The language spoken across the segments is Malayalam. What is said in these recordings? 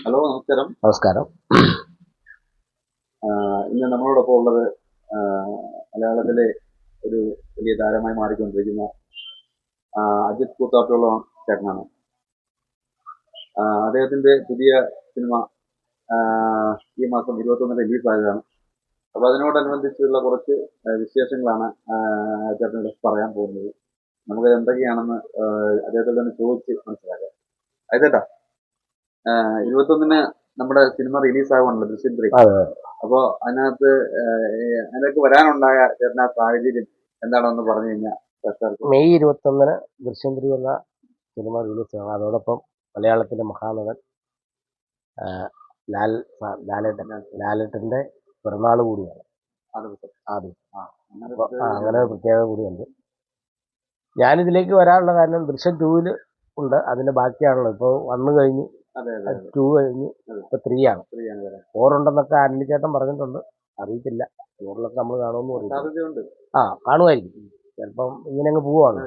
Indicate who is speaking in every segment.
Speaker 1: ഹലോ, നമസ്കാരം.
Speaker 2: നമസ്കാരം.
Speaker 1: ഇന്ന് നമ്മളോടൊപ്പം ഉള്ളത് മലയാളത്തിലെ ഒരു വലിയ താരമായി മാറിക്കൊണ്ടിരിക്കുന്ന അജിത് കൂത്താട്ടുള്ള ചേട്ടനാണ്. അദ്ദേഹത്തിന്റെ പുതിയ സിനിമ ഈ മാസം 21 റിലീസായതാണ്. അപ്പോൾ അതിനോടനുബന്ധിച്ചുള്ള കുറച്ച് വിശേഷങ്ങളാണ് ചേട്ടനോട് പറയാൻ പോകുന്നത്. നമുക്ക് എന്തൊക്കെയാണെന്ന് അദ്ദേഹത്തോട് തന്നെ ചോദിച്ച് മനസ്സിലാക്കാം. അതേട്ടാ, 21 നമ്മുടെ സിനിമ റിലീസാകുവാണല്ലോ, ദൃശ്യം 3. അപ്പോ അതിനകത്ത് അതിനൊക്കെ വരാനുണ്ടായ ചേട്ടനാ സാഹചര്യം എന്താണെന്ന് പറഞ്ഞു കഴിഞ്ഞാൽ
Speaker 2: മെയ് 21 ദൃശ്യം 3 എന്ന സിനിമ റിലീസാണ്. അതോടൊപ്പം മലയാളത്തിലെ മഹാനടൻ ലാലേട്ടന്റെ പിറന്നാൾ കൂടിയാണ്. അങ്ങനെ ഒരു പ്രത്യേകത കൂടിയുണ്ട്. ഞാനിതിലേക്ക് വരാനുള്ള കാരണം ദൃശ്യം 2 ഉണ്ട്. അതിന്റെ ബാക്കിയാണല്ലോ. ഇപ്പോൾ 1 കഴിഞ്ഞു, 2 കഴിഞ്ഞു, ഇപ്പൊ 3 ആണ്. 4 ഉണ്ടെന്നൊക്കെ ആന്റണി ചേട്ടൻ പറഞ്ഞിട്ടുണ്ട്. അറിയത്തില്ല, 4 നമ്മൾ കാണുമെന്ന് പറയും. കാണുമായിരിക്കും. ചിലപ്പം ഇങ്ങനെ അങ്ങ് പോവാണ്.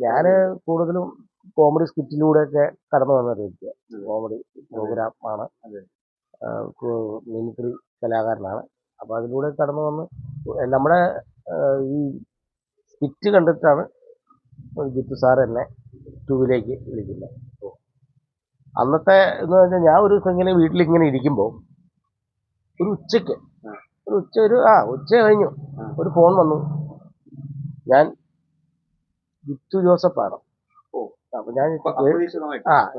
Speaker 2: ഞാൻ കൂടുതലും കോമഡി സ്കിറ്റിലൂടെയൊക്കെ കടന്നു വന്ന വ്യക്തിയാണ്. കോമഡി പ്രോഗ്രാം ആണ്, മിമിക്രി കലാകാരനാണ്. അപ്പോൾ അതിലൂടെ കടന്നു വന്ന് നമ്മുടെ ഈ സ്കിറ്റ് കണ്ടിട്ടാണ് ജിത്തു സാർ എന്നെ 2 വിളിക്കുന്നത്. അന്നത്തെ എന്ന് വെച്ചാൽ ഞാൻ ഒരു ദിവസം ഇങ്ങനെ വീട്ടിലിങ്ങനെ ഇരിക്കുമ്പോൾ ഒരു ഉച്ച കഴിഞ്ഞു ഒരു ഫോൺ വന്നു. ഞാൻ ജിത്തു ജോസഫാണ്. അപ്പൊ ഞാൻ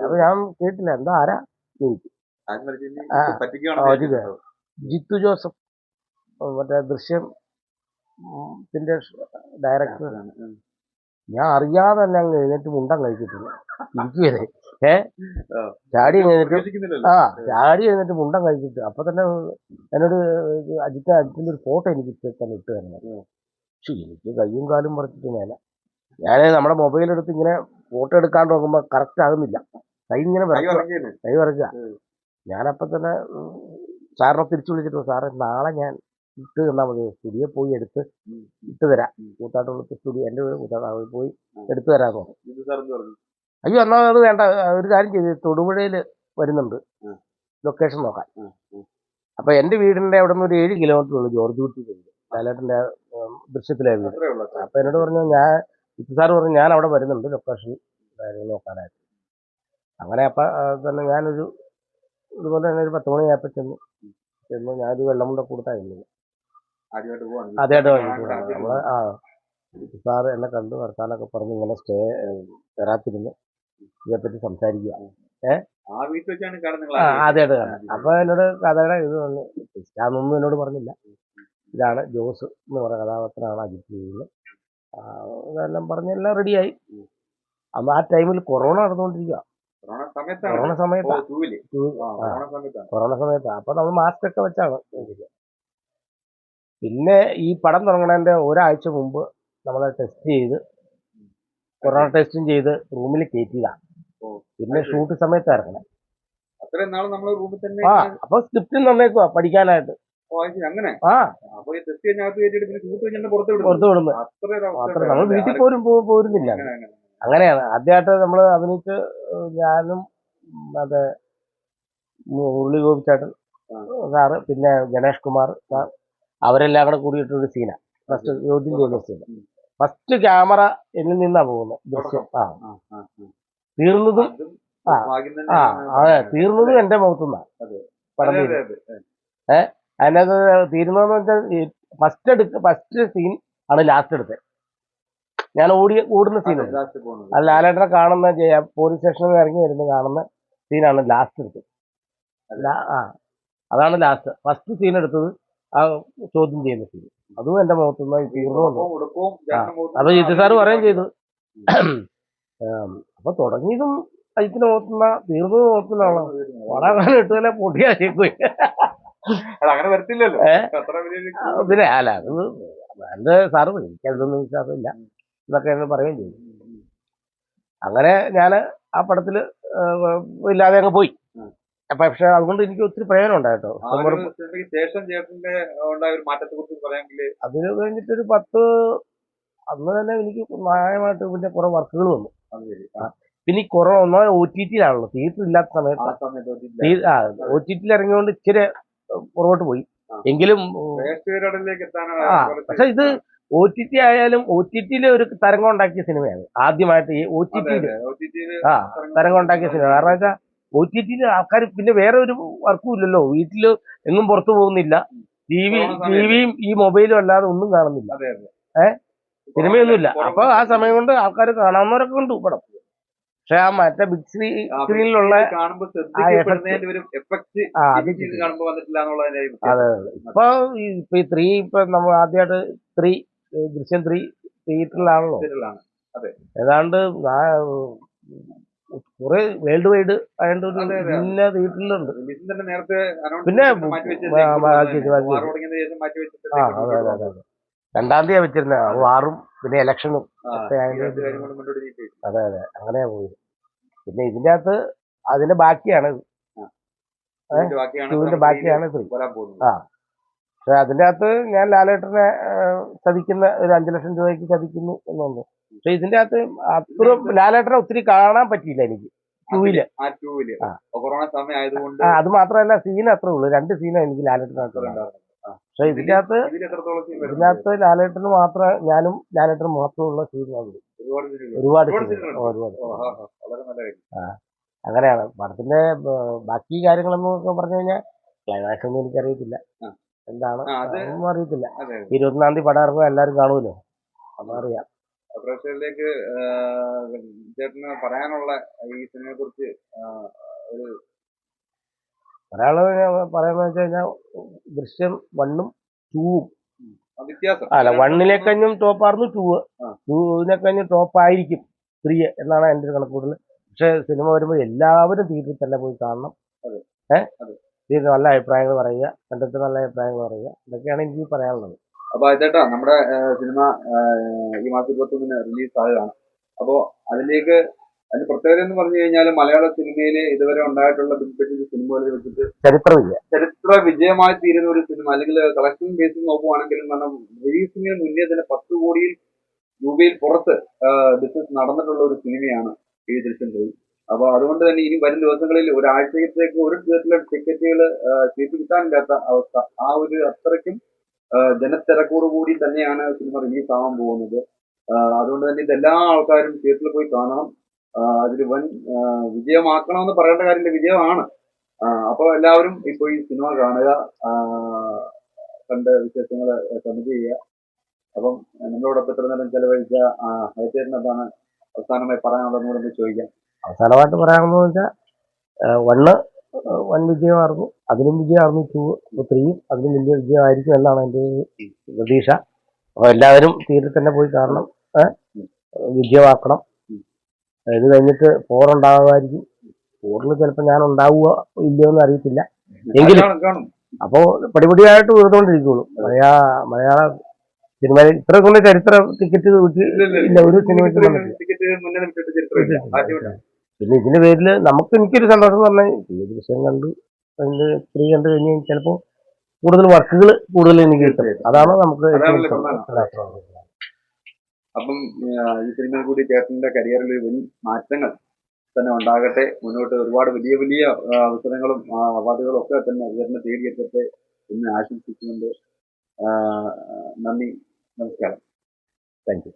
Speaker 2: അപ്പൊ ഞാൻ കേട്ടില്ല, എന്താ ആരാ ജിത്തു ജോസഫ്, മറ്റേ ദൃശ്യത്തിന്റെ ഡയറക്ടർ. ഞാൻ അറിയാതെ തന്നെ അങ്ങ് എഴുന്നേറ്റ് മുണ്ടം കഴിച്ചിട്ടില്ല, ഇരിക്കുവരെ ചാടി എഴുന്നേറ്റ് മുണ്ടം കഴിച്ചിട്ട് അപ്പൊ തന്നെ എന്നോട് അജിത്തിന്റെ ഒരു ഫോട്ടോ എനിക്ക് തന്നെ ഇട്ട് തരണം. പക്ഷെ എനിക്ക് കയ്യും കാലും പറിച്ചിട്ട് മേല. ഞാൻ നമ്മുടെ മൊബൈൽ എടുത്ത് ഇങ്ങനെ ഫോട്ടോ എടുക്കാണ്ട് നോക്കുമ്പോൾ കറക്റ്റ് ആകുന്നില്ല. കൈ വരയ്ക്കുക. ഞാനപ്പം തന്നെ സാറിനെ തിരിച്ചു വിളിച്ചിട്ട്, സാറേ നാളെ ഞാൻ ഇട്ട് തന്നാൽ മതി, സ്റ്റുഡിയോ പോയി എടുത്ത് ഇട്ട് തരാം. കൂത്താട്ടുള്ള സ്റ്റുഡിയോ, എൻ്റെ വീട് കൂത്താട്ട്, പോയി എടുത്തു തരാമെന്ന് പറഞ്ഞു. അയ്യോ, എന്നാൽ അത് വേണ്ട, ഒരു കാര്യം ചെയ്ത് തൊടുപുഴയിൽ വരുന്നുണ്ട് ലൊക്കേഷൻ നോക്കാൻ. അപ്പൊ എൻ്റെ വീടിന്റെ അവിടെ നിന്ന് ഒരു 7 കിലോമീറ്റർ ഉള്ളു ജോർജ് കുട്ടി വീട്, ലാലേട്ടൻ്റെ ദൃശ്യത്തിലെ വീട്. അപ്പൊ എന്നോട് പറഞ്ഞു, സാറ് പറഞ്ഞു ഞാൻ അവിടെ വരുന്നുണ്ട് ലൊക്കേഷൻ നോക്കാനായിട്ട്. അങ്ങനെ അപ്പം തന്നെ ഞാനൊരു ഇതുപോലെ തന്നെ ഒരു 10 മണിയായപ്പോൾ ചെന്നു ഞാനൊരു വെള്ളമുണ്ടൊക്കെ കൊടുത്തായിരുന്നു. ആദ്യമായിട്ട് നമ്മള് സാറ് എന്നെ കണ്ടു, വർത്താനൊക്കെ പറഞ്ഞ് ഇങ്ങനെ സ്റ്റേ തരാത്തിരുന്ന് ഇതേപ്പറ്റി സംസാരിക്കുക. ആദ്യമായിട്ട് കാണാം. അപ്പൊ എന്നോട് കഥയുടെ ഇത് വന്നു. ഞാനൊന്നും എന്നോട് പറഞ്ഞില്ല. ഇതാണ് ജോസ് എന്ന് പറയുന്ന കഥാപാത്രമാണ് അജിത് ചെയ്യുന്നത്. അതെല്ലാം പറഞ്ഞ് എല്ലാം റെഡിയായി. അന്ന് ആ ടൈമിൽ കൊറോണ നടന്നുകൊണ്ടിരിക്കുക. കൊറോണ സമയത്താ. അപ്പൊ നമ്മൾ മാസ്ക് ഒക്കെ വെച്ചാണ്. പിന്നെ ഈ പടം തുടങ്ങണതിന്റെ ഒരാഴ്ച മുമ്പ് നമ്മളെ ടെസ്റ്റ് ചെയ്ത്, കൊറോണ ടെസ്റ്റും ചെയ്ത് റൂമിൽ കയറ്റിയതാണ്. പിന്നെ ഷൂട്ട് സമയത്ത് ഇറങ്ങണേ. അപ്പൊ സ്ക്രിപ്റ്റ് നന്നേക്കുവാ പഠിക്കാനായിട്ട്. പുറത്തു വിടുന്നു. നമ്മൾ വീട്ടിൽ പോരുന്നില്ല. അങ്ങനെയാണ് ആദ്യമായിട്ട് നമ്മൾ അഭിനയിച്ച്. ഞാനും മറ്റേ ഉരുളി ഗോപിച്ചേട്ടൻ സാറ്, പിന്നെ ഗണേഷ് കുമാർ സാർ, അവരെല്ലാം കൂടെ കൂടിയിട്ടൊരു സീനാണ് ഫസ്റ്റ് ചോദ്യം ചെയ്യുന്ന സീൻ. ഫസ്റ്റ് ക്യാമറ എന്നിൽ നിന്നാ പോകുന്നത് ദൃശ്യം. തീർന്നതും തീർന്നതും എന്റെ മുഖത്തുനിന്നാണ് പടം തീരുന്നത്. അതിനകത്ത് തീരുന്നതെന്ന് വെച്ചാൽ ഫസ്റ്റ് സീൻ ആണ് ലാസ്റ്റ് എടുത്തത്. ഞാൻ ഓടുന്ന സീനുണ്ട്, അത് ലാലേട്ടനെ കാണുന്ന പോലീസ് സ്റ്റേഷനിൽ ഇറങ്ങി വരുന്ന കാണുന്ന സീനാണ് ലാസ്റ്റ് എടുത്തത്. അതാണ് ലാസ്റ്റ്. ഫസ്റ്റ് സീൻ എടുത്തത് ആ ചോദ്യം ചെയ്യുന്ന സീൻ, അതും എന്റെ മുഖത്തുനിന്ന് തീർന്നു. അപ്പൊ ജിത്തു സാറ് പറയുകയും ചെയ്തു. അപ്പൊ തുടങ്ങിയതും അജിത്തിന്റെ മുഖത്തുനിന്ന, തീർന്നതും മുഖത്തുനിന്നാണോ. പടം ഇട്ടുപോലെ പൊട്ടിയായി. പിന്നെ അല്ല, അത് സാറ് എനിക്കതൊന്നും വിശ്വാസമില്ല എന്നൊക്കെ പറയുകയും ചെയ്തു. അങ്ങനെ ഞാൻ ആ പടത്തില് ഇല്ലാതെ അങ്ങ് പോയി. പക്ഷെ അതുകൊണ്ട് എനിക്ക് ഒത്തിരി പ്രയോജനം ഉണ്ടായിട്ടോ. അതിന് കഴിഞ്ഞിട്ടൊരു 10 അന്ന് തന്നെ എനിക്ക് ന്യായമായിട്ട് പിന്നെ കുറെ വർക്കുകൾ വന്നു. പിന്നെ ഈ കൊറോണ ഒന്നാമത് OTT-യിലാണല്ലോ, തിയേറ്റർ ഇല്ലാത്ത
Speaker 1: ആ
Speaker 2: സമയത്ത്
Speaker 1: സമയത്ത് OTT
Speaker 2: OTT-യിൽ ഇറങ്ങിയോണ്ട് ഇച്ചിരി പുറകോട്ട് പോയി.
Speaker 1: ആ.
Speaker 2: എങ്കിലും
Speaker 1: പ്രേക്ഷകരിലേക്ക് എത്താനാണ് കുറച്ച്
Speaker 2: പക്ഷെ ഇത് OTT ആയാലും OTT-യിൽ ഒരു തരംഗം ഉണ്ടാക്കിയ സിനിമയാണ് ആദ്യമായിട്ട് ഈ
Speaker 1: അതെ
Speaker 2: OTT-യിൽ
Speaker 1: അതെ OTT-യില്
Speaker 2: തരംഗം ഉണ്ടാക്കിയ സിനിമ. കാരണം വെച്ചാൽ OTT-യിൽ ആൾക്കാർ പിന്നെ വേറെ ഒരു വർക്കും ഇല്ലല്ലോ, വീട്ടിൽ എങ്ങും പുറത്തു പോകുന്നില്ല,
Speaker 1: കൊറോണ സമയത്ത്.
Speaker 2: ടിവിയും ഈ മൊബൈലും അല്ലാതെ ഒന്നും കാണുന്നില്ല,
Speaker 1: അതെ അതെ
Speaker 2: സിനിമയൊന്നുമില്ല.
Speaker 1: കൊറോണ
Speaker 2: അപ്പൊ ആ സമയം കൊണ്ട് ആൾക്കാർ കാണാവുന്നവരൊക്കെ ഉണ്ട് പടം. പക്ഷെ ആ മറ്റേ ബിഗ് സ്ക്രീനിലുള്ള
Speaker 1: കാണുമ്പോൾ ശ്രദ്ധിക്കപ്പെടുന്നതിന്റെ ഒരു എഫക്ട്
Speaker 2: അത്
Speaker 1: കാണുമ്പോ വന്നിട്ടില്ല എന്നുള്ളതിന്റെ
Speaker 2: അതെ. ഇപ്പൊ ഈ 3 ഇപ്പൊ നമ്മൾ ആദ്യമായിട്ട് 3 ദൃശ്യം 3 തിയേറ്ററിലാണല്ലോ.
Speaker 1: അതെ
Speaker 2: ഏതാണ്ട് കുറെ വേൾഡ് വൈഡ് ആയതുകൊണ്ട് ഒരു ഇന്ന തിയേറ്ററിലുണ്ട്.
Speaker 1: റിലീസിന് തന്നെ നേരത്തെ
Speaker 2: പിന്നെ
Speaker 1: മാറ്റി
Speaker 2: അതെ 2-ാം തീയതി വെച്ചിരുന്നത്. വാറും പിന്നെ ഇലക്ഷനും ഒക്കെ ആയതുകൊണ്ട് അതെ അങ്ങനെയാ പോയത്. പിന്നെ ഇതിന്റെ അകത്ത് അതിന്റെ ബാക്കിയാണ് ഇതിന്റെ ബാക്കിയാണ് 3. പക്ഷെ അതിന്റെ അകത്ത് ഞാൻ ലാലേട്ടനെ ചതിക്കുന്ന ഒരു 5 ലക്ഷം രൂപയ്ക്ക് ചതിക്കുന്നു എന്നുണ്ട്. പക്ഷെ ഇതിന്റെ അകത്ത് അത്ര ലാലേട്ടനെ ഒത്തിരി കാണാൻ പറ്റിയില്ല എനിക്ക് 2-ല്.
Speaker 1: കൊറോണ സമയം ആയതുകൊണ്ട്
Speaker 2: അത് മാത്രമല്ല, സീൻ അത്രേ ഉള്ളൂ, 2 സീനാണ് എനിക്ക് ലാലേട്ടനകത്ത്. പക്ഷെ ഇതിനകത്ത് ലാലേട്ടന് മാത്രമേ ഞാനും ലാലേട്ടനും മാത്രമുള്ള സീനുകളുണ്ട്. ഒരുപാട് അങ്ങനെയാണ് പടത്തിന്റെ ബാക്കി കാര്യങ്ങളെന്നൊക്കെ പറഞ്ഞു കഴിഞ്ഞാൽ ക്ലൈമാക്സ് ഒന്നും എനിക്കറിയത്തില്ല, എന്താണ് അതൊന്നും അറിയത്തില്ല. 24-ാം തീയതി പടം ഇറങ്ങുമ്പോൾ എല്ലാവരും കാണുമല്ലോ, അതറിയാം.
Speaker 1: പ്രേക്ഷകരിലേക്ക് ചേട്ടന് പറയാനുള്ള ഈ സിനിമയെ കുറിച്ച് ഒരു
Speaker 2: പറയാന്ന് വെച്ച് കഴിഞ്ഞാൽ ദൃശ്യം 1-ഉം 2-ഉം
Speaker 1: വ്യത്യാസം
Speaker 2: അല്ല, 1-നെക്കഴിഞ്ഞും ടോപ്പായിരുന്നു 2-നെക്കഴിഞ്ഞും ടോപ്പായിരിക്കും 3 എന്നാണ് എൻ്റെ ഒരു കണക്കൂട്ടൽ. പക്ഷെ സിനിമ വരുമ്പോൾ എല്ലാവരും തിയേറ്ററിൽ തന്നെ പോയി കാണണം. തിയേറ്ററിൽ നല്ല അഭിപ്രായങ്ങൾ പറയുക, കണ്ടിട്ട് നല്ല അഭിപ്രായങ്ങൾ പറയുക, ഇതൊക്കെയാണ് എനിക്ക് പറയാനുള്ളത്.
Speaker 1: അപ്പൊ ചേട്ടാ, നമ്മുടെ സിനിമ ഈ മാസം 21-ന് റിലീസ് ആകുകയാണ്. അപ്പോ അതിന്റെ പ്രത്യേകത എന്ന് പറഞ്ഞു കഴിഞ്ഞാൽ മലയാള സിനിമയിൽ ഇതുവരെ ഉണ്ടായിട്ടുള്ള ബിഗ് സിനിമകളിൽ വെച്ചിട്ട് ചരിത്ര വിജയമായി തീരുന്ന ഒരു സിനിമ, അല്ലെങ്കിൽ കളക്ഷൻ ബേസിൽ നോക്കുവാണെങ്കിലും റിലീസിന് മുന്നേ തന്നെ 10 കോടി രൂപയിൽ പുറത്ത് ബിസിനസ് നടന്നിട്ടുള്ള ഒരു സിനിമയാണ് ഈ ദൃശ്യം 3. അപ്പൊ അതുകൊണ്ട് തന്നെ ഇനി വരും ദിവസങ്ങളിൽ ഒരാഴ്ചത്തേക്ക് ഒരു തിയേറ്ററിലെ ടിക്കറ്റുകൾ സീറ്റ് കിട്ടാനില്ലാത്ത അവസ്ഥ. ആ ഒരു അത്രയ്ക്കും ജനത്തിരക്കോട് കൂടി തന്നെയാണ് സിനിമ റിലീസ് ആവാൻ പോകുന്നത്. അതുകൊണ്ട് തന്നെ ഇതെല്ലാ ആൾക്കാരും തിയേറ്ററിൽ പോയി കാണണം. അതിൽ വൻ വിജയമാക്കണമെന്ന് പറയേണ്ട കാര്യമില്ല, വിജയമാണ്. അപ്പോൾ എല്ലാവരും ഇപ്പോൾ ഈ സിനിമ കാണുക, കണ്ട് വിശേഷങ്ങൾ കമന്റ് ചെയ്യുക. അപ്പം നമ്മളോടൊപ്പം ഇത്ര നേരം ചെലവഴിച്ച ഹരിചേട്ടൻ എന്താണ് അവസാനമായി പറയാനുള്ളതെന്ന് കൂടെ ചോദിക്കാം.
Speaker 2: അവസാനമായിട്ട് പറയാമെന്ന് വെച്ചാൽ 1 വൻ വിജയമായിരുന്നു, അതിലും വിജയമായിരുന്നു 2, 3-യും അതിലും വലിയ വിജയമായിരിക്കും എന്നാണ് എൻ്റെ പ്രതീക്ഷ. അപ്പോൾ എല്ലാവരും തിയേറ്ററിൽ തന്നെ പോയി കാണണം, വിജയമാക്കണം. ഇത് കഴിഞ്ഞിട്ട് 4 ഉണ്ടാകുമായിരിക്കും. 4-ൽ ചിലപ്പോൾ ഞാൻ ഉണ്ടാവുക ഇല്ലയോ എന്ന് അറിയത്തില്ല, എങ്കിലും അപ്പോൾ പടിപടിയായിട്ട് ഉയർന്നുകൊണ്ടിരിക്കുള്ളൂ. മലയാള സിനിമയിൽ ഇത്ര കൊണ്ട് ചരിത്ര ടിക്കറ്റ് ഇല്ല ഒരു സിനിമയ്ക്ക്. പിന്നെ ഇതിന്റെ പേരിൽ എനിക്കൊരു സന്തോഷം എന്ന് പറഞ്ഞാൽ ഈ ദൃശ്യം കണ്ട് അതിന്റെ 3 കണ്ടു കഴിഞ്ഞാൽ ചിലപ്പോൾ കൂടുതൽ വർക്കുകൾ എനിക്ക് കിട്ടും. അതാണ് നമുക്ക്.
Speaker 1: അപ്പം ഈ സിനിമയിൽ കൂടി ചേട്ടന്റെ കരിയറിൽ വലിയ മാറ്റങ്ങൾ തന്നെ ഉണ്ടാകട്ടെ. മുന്നോട്ട് ഒരുപാട് വലിയ വലിയ അവസരങ്ങളും അവാർഡുകളും ഒക്കെ തന്നെ ഉയർന്ന് തേടിയെത്തട്ടെ എന്ന് ആശംസിച്ചുകൊണ്ട് നന്ദി, നമസ്കാരം.
Speaker 2: Thank you.